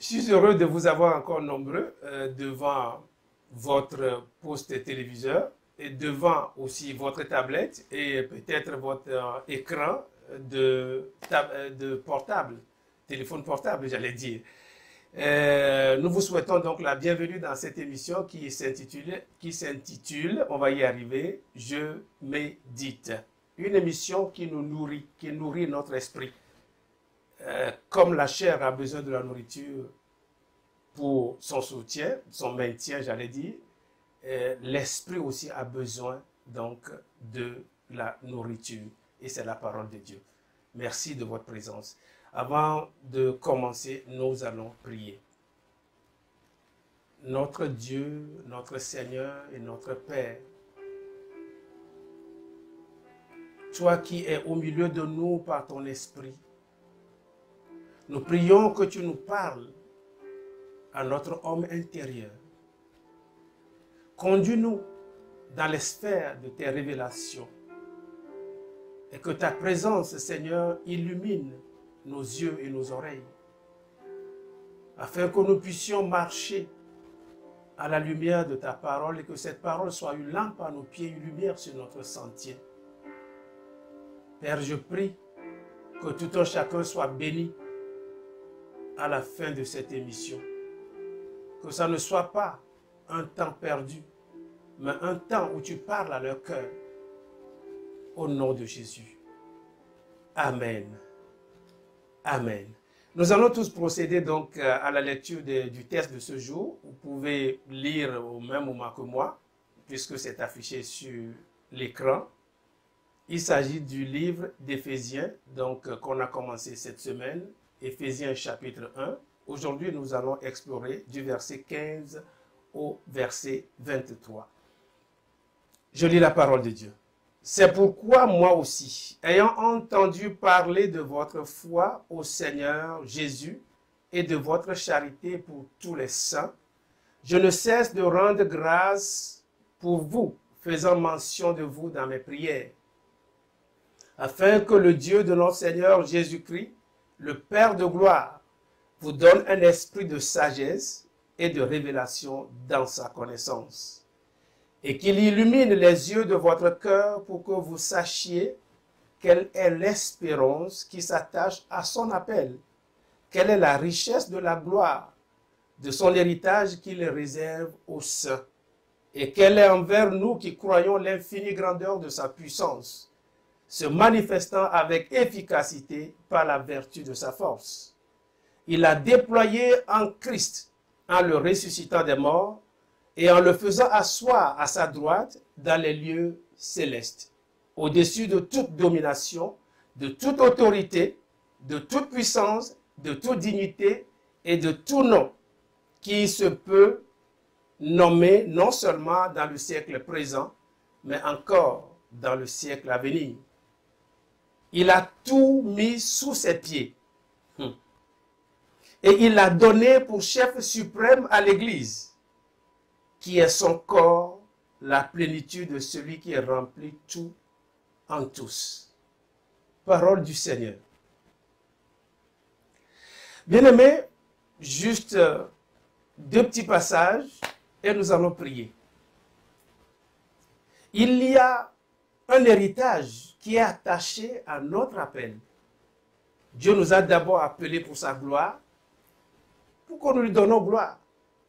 suis heureux de vous avoir encore nombreux devant votre poste téléviseur et devant aussi votre tablette et peut-être votre écran de portable, téléphone portable, j'allais dire. Nous vous souhaitons donc la bienvenue dans cette émission qui s'intitule, on va y arriver, Je médite. Une émission qui nous nourrit, qui nourrit notre esprit. Comme la chair a besoin de la nourriture pour son soutien, son maintien, j'allais dire, l'esprit aussi a besoin donc de la nourriture. Et c'est la parole de Dieu. Merci de votre présence. Avant de commencer, nous allons prier. Notre Dieu, notre Seigneur et notre Père, toi qui es au milieu de nous par ton esprit, nous prions que tu nous parles à notre homme intérieur. Conduis-nous dans les sphères de tes révélations et que ta présence, Seigneur, illumine nos yeux et nos oreilles afin que nous puissions marcher à la lumière de ta parole et que cette parole soit une lampe à nos pieds, une lumière sur notre sentier. Père, je prie que tout un chacun soit béni à la fin de cette émission. Que ça ne soit pas un temps perdu, mais un temps où tu parles à leur cœur. Au nom de Jésus. Amen. Amen. Nous allons tous procéder donc à la lecture du texte de ce jour. Vous pouvez lire au même moment que moi, puisque c'est affiché sur l'écran. Il s'agit du livre d'Éphésiens, donc qu'on a commencé cette semaine, Éphésiens chapitre 1. Aujourd'hui, nous allons explorer du verset 15 au verset 23. Je lis la parole de Dieu. C'est pourquoi moi aussi, ayant entendu parler de votre foi au Seigneur Jésus et de votre charité pour tous les saints, je ne cesse de rendre grâce pour vous, faisant mention de vous dans mes prières, afin que le Dieu de notre Seigneur Jésus-Christ, le Père de gloire, vous donne un esprit de sagesse et de révélation dans sa connaissance, et qu'il illumine les yeux de votre cœur pour que vous sachiez quelle est l'espérance qui s'attache à son appel, quelle est la richesse de la gloire de son héritage qu'il réserve aux saints, et quelle est envers nous qui croyons l'infinie grandeur de sa puissance, se manifestant avec efficacité par la vertu de sa force. Il a déployé en Christ, en le ressuscitant des morts, et en le faisant asseoir à sa droite dans les lieux célestes, au-dessus de toute domination, de toute autorité, de toute puissance, de toute dignité et de tout nom qui se peut nommer non seulement dans le siècle présent, mais encore dans le siècle à venir. Il a tout mis sous ses pieds. Et il l'a donné pour chef suprême à l'Église, qui est son corps, la plénitude de celui qui remplit tout en tous. Parole du Seigneur. Bien-aimés, juste deux petits passages et nous allons prier. Il y a un héritage qui est attaché à notre appel. Dieu nous a d'abord appelés pour sa gloire, pour que nous lui donnons gloire.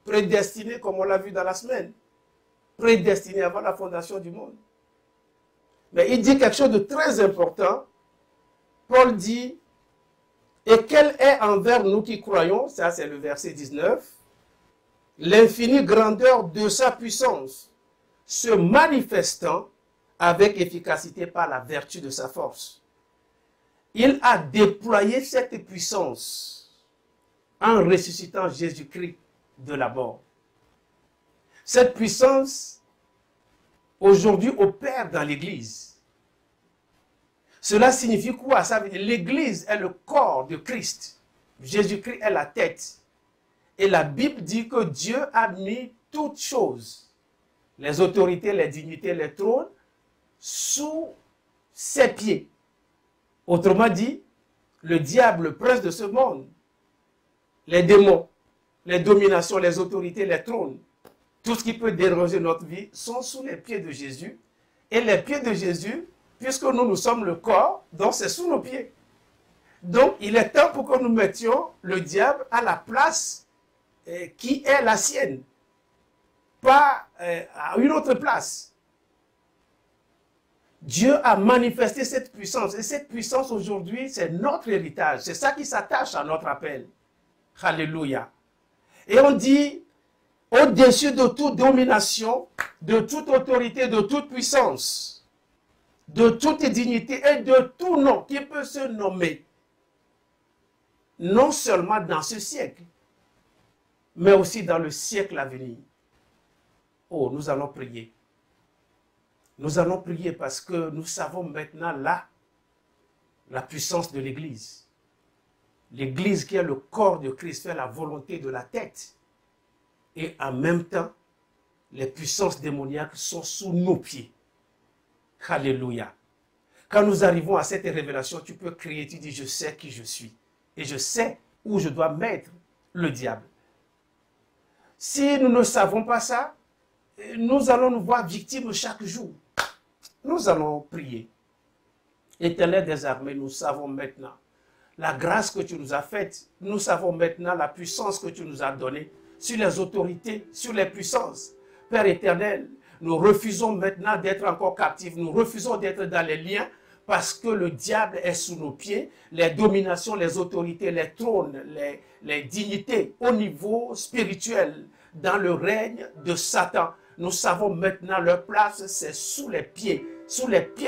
Prédestiné, comme on l'a vu dans la semaine, prédestiné avant la fondation du monde. Mais il dit quelque chose de très important. Paul dit, et quelle est envers nous qui croyons, ça c'est le verset 19, l'infinie grandeur de sa puissance, se manifestant avec efficacité par la vertu de sa force. Il a déployé cette puissance en ressuscitant Jésus-Christ de la mort. Cette puissance, aujourd'hui, opère dans l'Église. Cela signifie quoi? Ça veut dire l'Église est le corps de Christ. Jésus-Christ est la tête. Et la Bible dit que Dieu a mis toutes choses, les autorités, les dignités, les trônes, sous ses pieds. Autrement dit, le diable, le prince de ce monde, les démons, les dominations, les autorités, les trônes, tout ce qui peut déranger notre vie sont sous les pieds de Jésus. Et les pieds de Jésus, puisque nous sommes le corps, donc c'est sous nos pieds. Donc il est temps pour que nous mettions le diable à la place qui est la sienne, pas à une autre place. Dieu a manifesté cette puissance. Et cette puissance aujourd'hui, c'est notre héritage. C'est ça qui s'attache à notre appel. Alléluia. Et on dit, au-dessus de toute domination, de toute autorité, de toute puissance, de toute dignité et de tout nom qui peut se nommer, non seulement dans ce siècle, mais aussi dans le siècle à venir. Oh, nous allons prier. Nous allons prier parce que nous savons maintenant là la puissance de l'Église. L'Église qui est le corps de Christ fait la volonté de la tête. Et en même temps, les puissances démoniaques sont sous nos pieds. Alléluia. Quand nous arrivons à cette révélation, tu peux crier, tu dis, je sais qui je suis. Et je sais où je dois mettre le diable. Si nous ne savons pas ça, nous allons nous voir victimes chaque jour. Nous allons prier. Éternel des armées, nous savons maintenant la grâce que tu nous as faite. Nous savons maintenant la puissance que tu nous as donnée sur les autorités, sur les puissances. Père éternel, nous refusons maintenant d'être encore captifs. Nous refusons d'être dans les liens parce que le diable est sous nos pieds. Les dominations, les autorités, les trônes, les dignités au niveau spirituel dans le règne de Satan. Nous savons maintenant leur place, c'est sous les pieds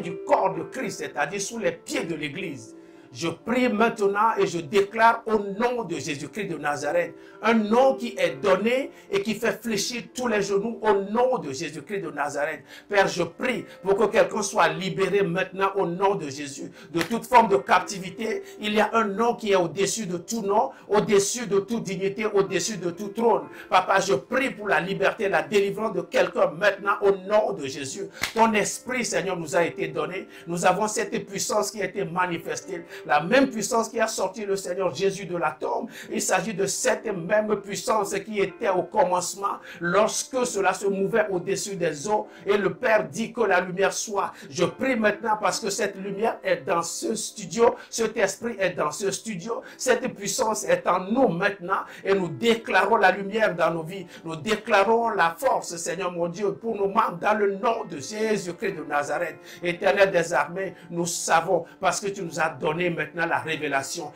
du corps de Christ, c'est-à-dire sous les pieds de l'Église. Je prie maintenant et je déclare au nom de Jésus-Christ de Nazareth, un nom qui est donné et qui fait fléchir tous les genoux au nom de Jésus-Christ de Nazareth. Père, je prie pour que quelqu'un soit libéré maintenant au nom de Jésus. De toute forme de captivité, il y a un nom qui est au-dessus de tout nom, au-dessus de toute dignité, au-dessus de tout trône. Papa, je prie pour la liberté, la délivrance de quelqu'un maintenant au nom de Jésus. Ton esprit, Seigneur, nous a été donné. Nous avons cette puissance qui a été manifestée. La même puissance qui a sorti le Seigneur Jésus de la tombe. Il s'agit de cette même puissance qui était au commencement lorsque cela se mouvait au-dessus des eaux. Et le Père dit que la lumière soit. Je prie maintenant parce que cette lumière est dans ce studio. Cet esprit est dans ce studio. Cette puissance est en nous maintenant. Et nous déclarons la lumière dans nos vies. Nous déclarons la force, Seigneur mon Dieu, pour nos membres dans le nom de Jésus-Christ de Nazareth. Éternel des armées, nous savons parce que tu nous as donné maintenant la révélation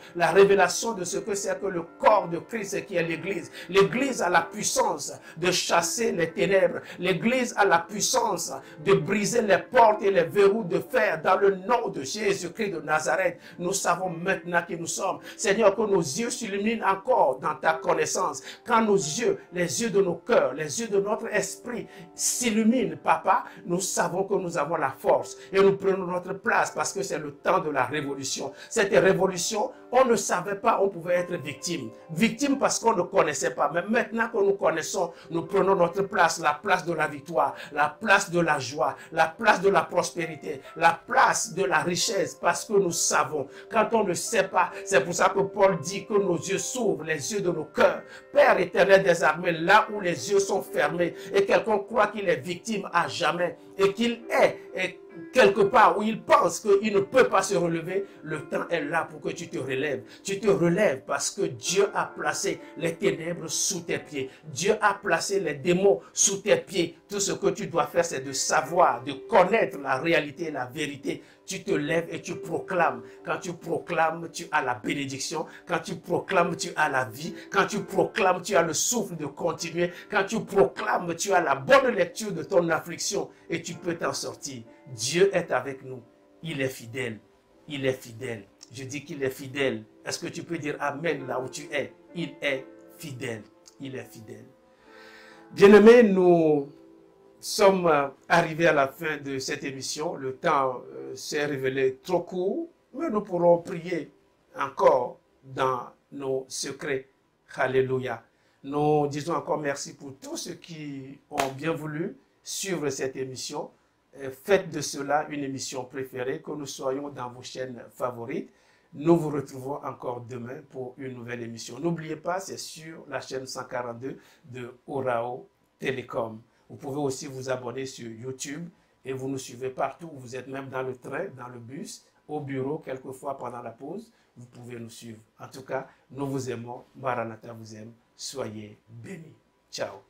de ce que c'est que le corps de Christ qui est l'Église. L'Église a la puissance de chasser les ténèbres. L'Église a la puissance de briser les portes et les verrous de fer dans le nom de Jésus-Christ de Nazareth. Nous savons maintenant qui nous sommes. Seigneur, que nos yeux s'illuminent encore dans ta connaissance. Quand nos yeux, les yeux de nos cœurs, les yeux de notre esprit s'illuminent, Papa, nous savons que nous avons la force et nous prenons notre place parce que c'est le temps de la révolution. Cette révolution, on ne savait pas, on pouvait être victime. Victime parce qu'on ne connaissait pas. Mais maintenant que nous connaissons, nous prenons notre place, la place de la victoire, la place de la joie, la place de la prospérité, la place de la richesse, parce que nous savons. Quand on ne sait pas, c'est pour ça que Paul dit que nos yeux s'ouvrent, les yeux de nos cœurs. Père éternel des armées, là où les yeux sont fermés et quelqu'un croit qu'il est victime à jamais et qu'il est quelque part où il pense qu'il ne peut pas se relever, le temps est là pour que tu te relèves. Tu te relèves parce que Dieu a placé les ténèbres sous tes pieds. Dieu a placé les démons sous tes pieds. Tout ce que tu dois faire, c'est de savoir, de connaître la réalité et la vérité. Tu te lèves et tu proclames. Quand tu proclames, tu as la bénédiction. Quand tu proclames, tu as la vie. Quand tu proclames, tu as le souffle de continuer. Quand tu proclames, tu as la bonne lecture de ton affliction et tu peux t'en sortir. Dieu est avec nous. Il est fidèle. Il est fidèle. Je dis qu'il est fidèle. Est-ce que tu peux dire Amen là où tu es? Il est fidèle. Il est fidèle. Bien-aimés, nous sommes arrivés à la fin de cette émission. Le temps s'est révélé trop court, mais nous pourrons prier encore dans nos secrets. Alléluia. Nous disons encore merci pour tous ceux qui ont bien voulu suivre cette émission. Faites de cela une émission préférée, que nous soyons dans vos chaînes favorites. Nous vous retrouvons encore demain pour une nouvelle émission. N'oubliez pas, c'est sur la chaîne 142 de Orao Télécom. Vous pouvez aussi vous abonner sur YouTube et vous nous suivez partout. Vous êtes même dans le train, dans le bus, au bureau, quelquefois pendant la pause. Vous pouvez nous suivre. En tout cas, nous vous aimons. Maranatha vous aime. Soyez bénis. Ciao.